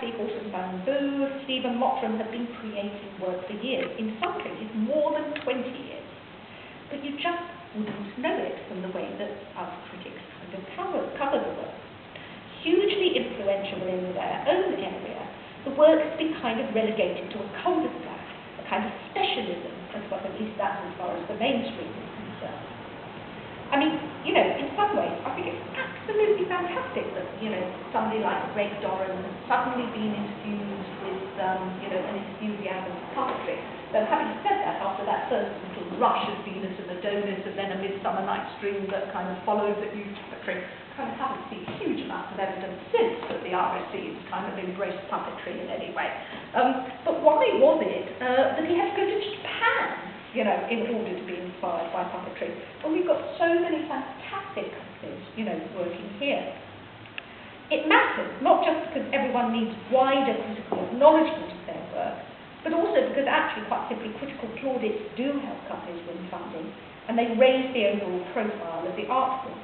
Battersea, Horsham Bamboo, Stephen Mottram have been creating work for years, in some cases more than 20 years. But you just wouldn't know it from the way that us critics kind of cover the work. Hugely influential in their own area, the work has been kind of relegated to a cul-de-sac, a kind of specialism, at least that's as far as the mainstream is concerned. I mean, you know, in some ways, I think it's absolutely fantastic that, you know, somebody like Lyn Gardner has suddenly been infused with, you know, an enthusiasm for puppetry. But having said that, after that first little rush of Venus and Adonis and then A Midsummer Night's Dream that kind of followed the new puppetry, kind of haven't seen huge amounts of evidence since that the RSC has kind of embraced puppetry in any way. But why was it that he had to go to Japan, you know, in order to be inspired by puppetry? Well, we've got so many fantastic companies, you know, working here. It matters, not just because everyone needs wider critical acknowledgement of their work, but also because actually, quite simply, critical plaudits do help companies win funding, and they raise the overall profile of the art form.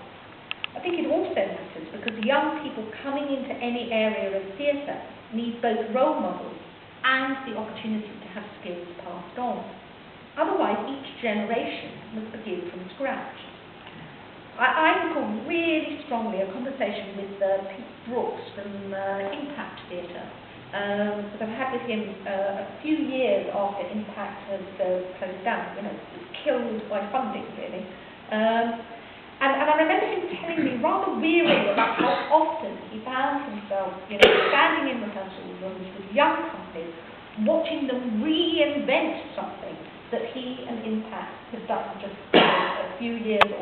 I think it also matters because young people coming into any area of theatre need both role models and the opportunity to have skills passed on. Otherwise, each generation must begin from scratch. I recall really strongly a conversation with Pete Brooks from Impact Theatre, that I've had with him a few years after Impact had closed down. You know, it was killed by funding, really. And I remember him telling me rather wearily about how often he found himself, you know, standing in rehearsal rooms with young companies, watching them reinvent something that he and Impact had done just a few years or